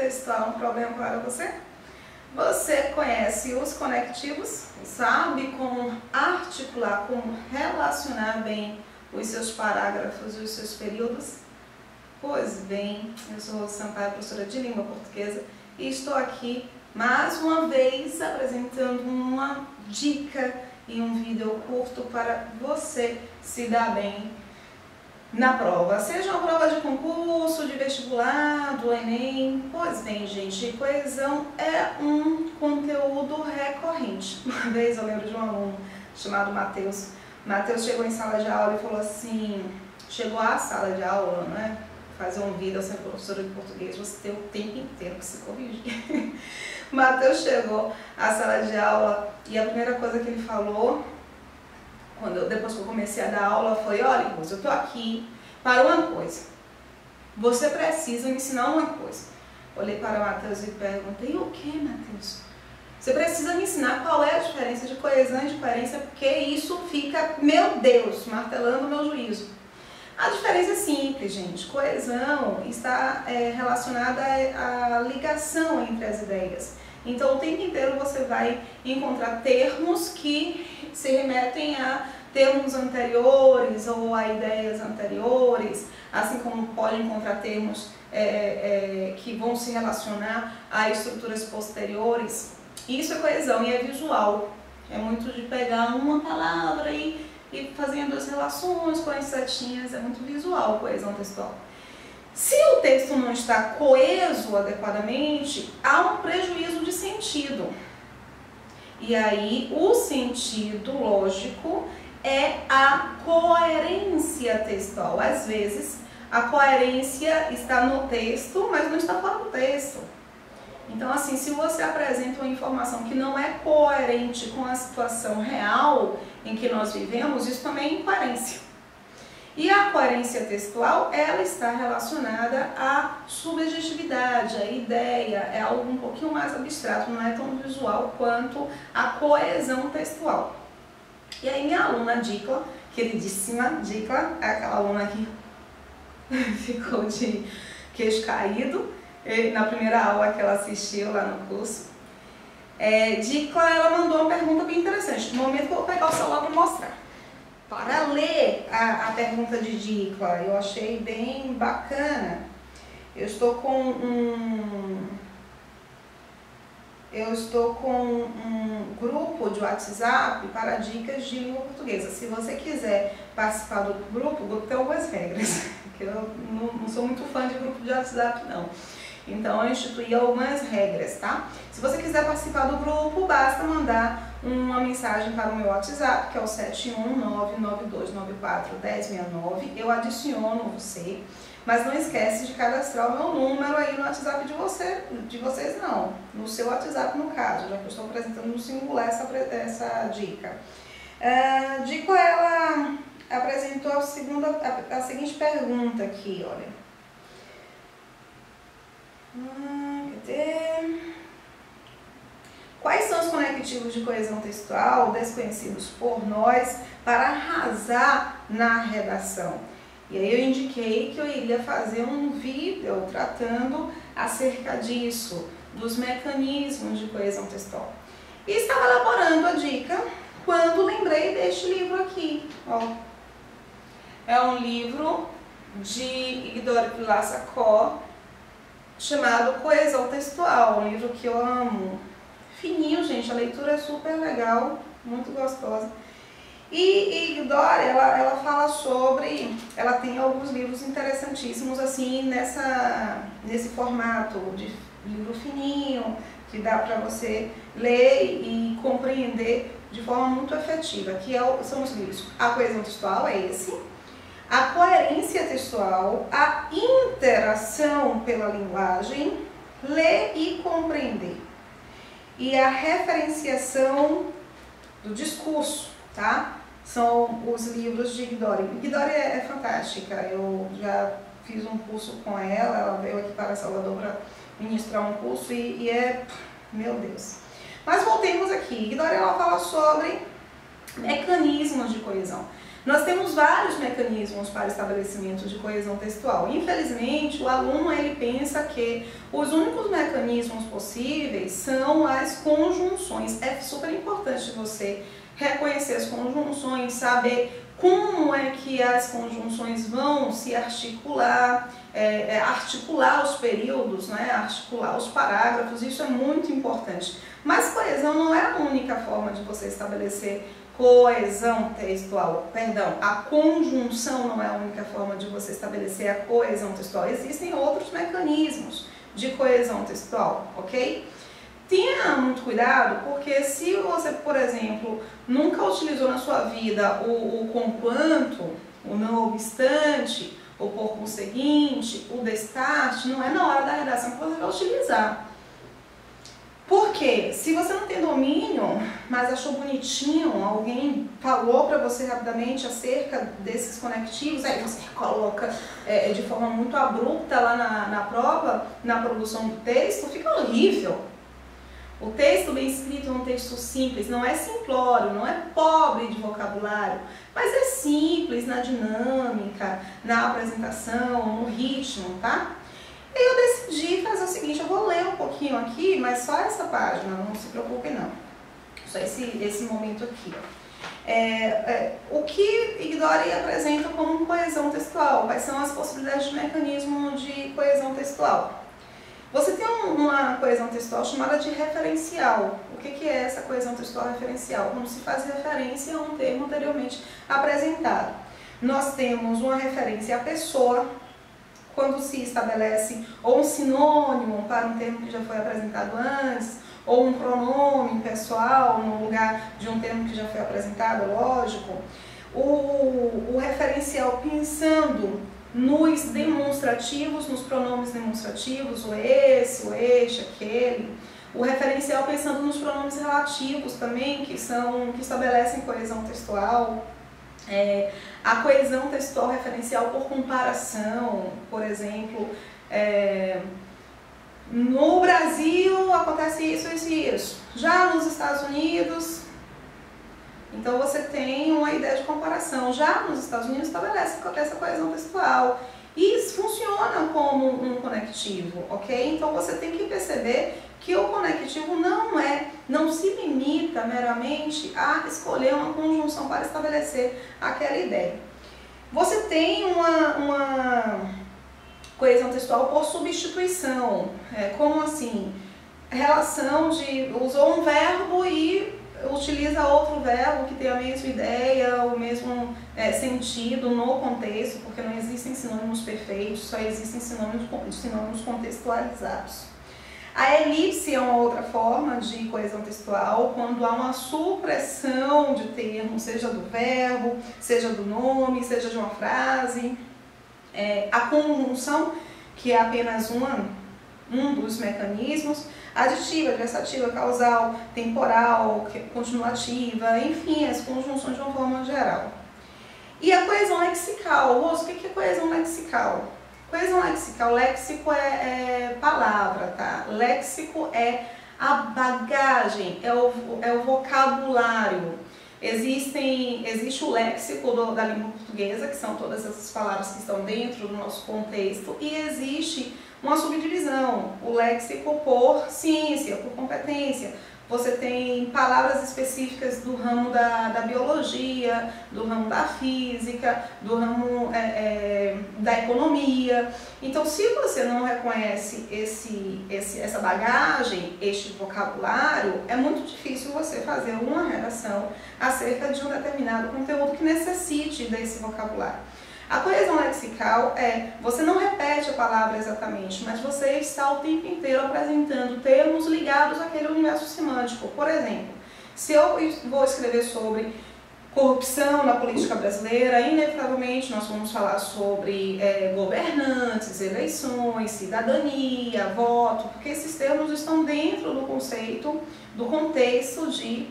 textual um problema para você? Você conhece os conectivos? Sabe como articular, como relacionar bem os seus parágrafos e os seus períodos? Pois bem, eu sou Rose Sampaio, professora de língua portuguesa, e estou aqui mais uma vez apresentando uma dica e um vídeo curto para você se dar bem na prova, seja uma prova de concurso, de vestibular, do Enem. Pois bem, gente, coesão é um conteúdo recorrente. Uma vez eu lembro de um aluno chamado Matheus. Matheus chegou em sala de aula e falou assim, chegou à sala de aula, né? Fazer um vídeo, ser professora de português, você tem o tempo inteiro que se corrigir. Matheus chegou à sala de aula e a primeira coisa que ele falou, depois que eu comecei a dar aula, foi: olha, Rose, eu estou aqui para uma coisa. Você precisa me ensinar uma coisa. Olhei para o Matheus e perguntei: o que, Matheus? Você precisa me ensinar qual é a diferença de coesão e de coerência, porque isso fica, meu Deus, martelando o meu juízo. A diferença é simples, gente. Coesão está relacionada à ligação entre as ideias. Então, o tempo inteiro você vai encontrar termos que se remetem a termos anteriores ou a ideias anteriores, assim como pode encontrar termos que vão se relacionar a estruturas posteriores. Isso é coesão e é visual. É muito de pegar uma palavra e fazendo as relações com as setinhas, é muito visual a coesão textual. Se o texto não está coeso adequadamente, há um prejuízo de sentido. E aí, o sentido lógico é a coerência textual. Às vezes, a coerência está no texto, mas não está fora do texto. Então, assim, se você apresenta uma informação que não é coerente com a situação real em que nós vivemos, isso também é incoerência. E a coerência textual, ela está relacionada à subjetividade, à ideia, é algo um pouquinho mais abstrato, não é tão visual quanto a coesão textual. E aí minha aluna Dicla, queridíssima Dicla, é aquela aluna que ficou de queixo caído na primeira aula que ela assistiu lá no curso, Dicla, ela mandou uma pergunta bem interessante. No momento que eu vou pegar o celular para mostrar. Para ler a pergunta de Dicla, eu achei bem bacana. Eu estou com um grupo de WhatsApp para dicas de língua portuguesa. Se você quiser participar do grupo, o grupo tem algumas regras, que eu não sou muito fã de grupo de WhatsApp, não. Então, eu instituí algumas regras, tá? Se você quiser participar do grupo, basta mandar uma mensagem para o meu WhatsApp, que é o 71992941069. Eu adiciono você, mas não esquece de cadastrar o meu número aí no WhatsApp de vocês não, no seu WhatsApp no caso, já que eu estou apresentando no singular essa dica. Dico, ela apresentou a seguinte pergunta aqui, olha. Cadê? Quais são os conectivos de coesão textual desconhecidos por nós para arrasar na redação? E aí eu indiquei que eu iria fazer um vídeo tratando acerca disso, dos mecanismos de coesão textual. E estava elaborando a dica quando lembrei deste livro aqui, ó. É um livro de Igor Pilassacó, chamado Coesão Textual, um livro que eu amo. Fininho, gente, a leitura é super legal, muito gostosa. E Dora, ela fala sobre, ela tem alguns livros interessantíssimos, assim, nesse formato de livro fininho, que dá para você ler e compreender de forma muito efetiva, que são os livros. A coesão textual é esse, a coerência textual, a interação pela linguagem, ler e compreender. E a referenciação do discurso, tá? São os livros de Guidori. Guidori é fantástica, eu já fiz um curso com ela veio aqui para Salvador para ministrar um curso e é, meu Deus. Mas voltemos aqui, Guidori, ela fala sobre mecanismos de coesão. Nós temos vários mecanismos para estabelecimento de coesão textual. Infelizmente, o aluno ele pensa que os únicos mecanismos possíveis são as conjunções. É super importante você reconhecer as conjunções, saber como é que as conjunções vão se articular, articular os períodos, né? Articular os parágrafos, isso é muito importante. Mas coesão não é a única forma de você estabelecer coesão textual, perdão, a conjunção não é a única forma de você estabelecer a coesão textual. Existem outros mecanismos de coesão textual, ok? Tenha muito cuidado, porque se você, por exemplo, nunca utilizou na sua vida o conquanto, o não obstante, o por conseguinte, o destarte, não é na hora da redação que você vai utilizar. Porque se você não tem domínio, mas achou bonitinho, alguém falou para você rapidamente acerca desses conectivos, aí você coloca de forma muito abrupta lá na prova, na produção do texto, fica horrível. O texto bem escrito é um texto simples, não é simplório, não é pobre de vocabulário, mas é simples na dinâmica, na apresentação, no ritmo, tá? E eu decidi fazer o seguinte, eu vou ler um pouquinho aqui, mas só essa página, não se preocupe não. Só esse momento aqui. O que Igdori apresenta como coesão textual? Quais são as possibilidades de mecanismo de coesão textual? Você tem uma coesão textual chamada de referencial. O que é essa coesão textual referencial? Quando se faz referência a um termo anteriormente apresentado. Nós temos uma referência à pessoa, quando se estabelece ou um sinônimo para um termo que já foi apresentado antes, ou um pronome pessoal no lugar de um termo que já foi apresentado, lógico. O referencial pensando nos demonstrativos, nos pronomes demonstrativos, o esse, o este, aquele. O referencial pensando nos pronomes relativos também, que estabelecem coesão textual. A coesão textual referencial por comparação, por exemplo, no Brasil acontece isso, isso e isso. Já nos Estados Unidos, então você tem uma ideia de comparação. Já nos Estados Unidos estabelece essa coesão textual. E isso funciona como um conectivo, ok? Então você tem que perceber que o conectivo não se limita meramente a escolher uma conjunção para estabelecer aquela ideia. Você tem uma coesão textual por substituição. Como assim? Relação de usou um verbo e utiliza outro verbo que tem a mesma ideia, o mesmo sentido no contexto, porque não existem sinônimos perfeitos, só existem sinônimos contextualizados. A elipse é uma outra forma de coesão textual, quando há uma supressão de termos, seja do verbo, seja do nome, seja de uma frase. A conjunção, que é apenas um dos mecanismos, aditiva, adversativa, causal, temporal, continuativa, enfim, as conjunções de uma forma geral. E a coesão lexical. O que é coesão lexical? Coesão lexical, léxico é palavra, tá? Léxico é a bagagem, é o vocabulário. Existe o léxico da língua portuguesa, que são todas essas palavras que estão dentro do nosso contexto, e existe uma subdivisão, o léxico por ciência, por competência. Você tem palavras específicas do ramo da biologia, do ramo da física, do ramo da economia. Então, se você não reconhece essa bagagem, este vocabulário, é muito difícil você fazer uma redação acerca de um determinado conteúdo que necessite desse vocabulário. A coesão lexical você não repete a palavra exatamente, mas você está o tempo inteiro apresentando termos ligados àquele universo semântico. Por exemplo, se eu vou escrever sobre corrupção na política brasileira, inevitavelmente nós vamos falar sobre governantes, eleições, cidadania, voto, porque esses termos estão dentro do conceito, do contexto de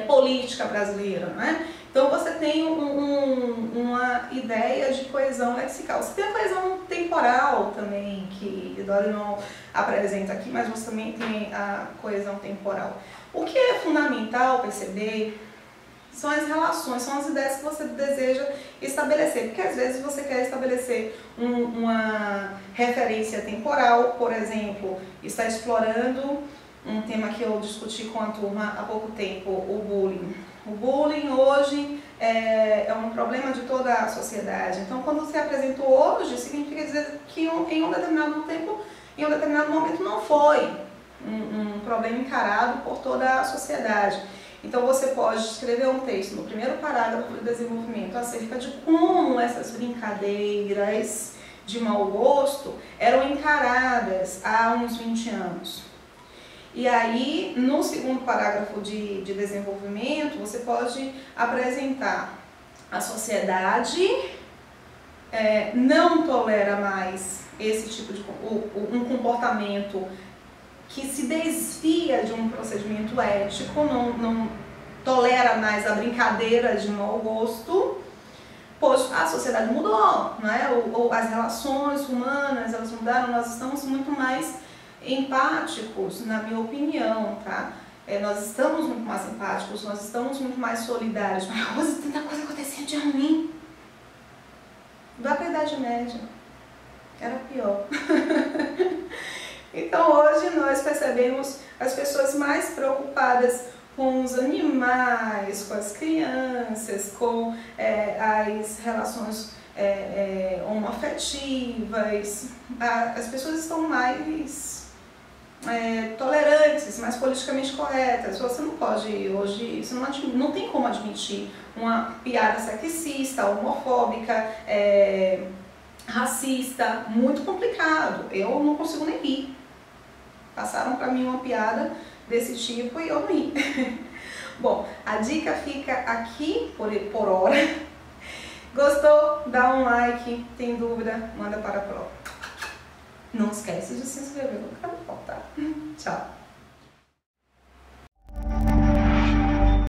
política brasileira, né? Então você tem uma ideia de coesão lexical. Você tem a coesão temporal também, que Dori não apresenta aqui, mas você também tem a coesão temporal. O que é fundamental perceber, São as relações, são as ideias que você deseja estabelecer. Porque às vezes você quer estabelecer uma referência temporal, por exemplo, está explorando um tema que eu discuti com a turma há pouco tempo, o bullying. O bullying hoje é um problema de toda a sociedade. Então, quando você apresentou hoje, significa dizer que em um determinado tempo, em um determinado momento, não foi um problema encarado por toda a sociedade. Então, você pode escrever um texto no primeiro parágrafo do desenvolvimento acerca de como essas brincadeiras de mau gosto eram encaradas há uns 20 anos. E aí, no segundo parágrafo de desenvolvimento, você pode apresentar a sociedade não tolera mais esse tipo de um comportamento que se desvia de um procedimento ético, não tolera mais a brincadeira de mau gosto, pois a sociedade mudou, né? Ou as relações humanas, elas mudaram, nós estamos muito mais empáticos, na minha opinião, tá? Nós estamos muito mais empáticos, nós estamos muito mais solidários, mas tanta coisa acontecendo de ruim. Vai para a Idade Média, era pior. Então hoje nós percebemos as pessoas mais preocupadas com os animais, com as crianças, com as relações homoafetivas. As pessoas estão mais tolerantes, mais politicamente corretas. Você não pode hoje, você não tem como admitir uma piada sexista, homofóbica, racista, muito complicado. Eu não consigo nem rir. Passaram para mim uma piada desse tipo e eu não ri. Bom, a dica fica aqui por hora. Gostou? Dá um like. Tem dúvida? Manda para a prova. Não esquece de se inscrever no canal, tá? Tchau!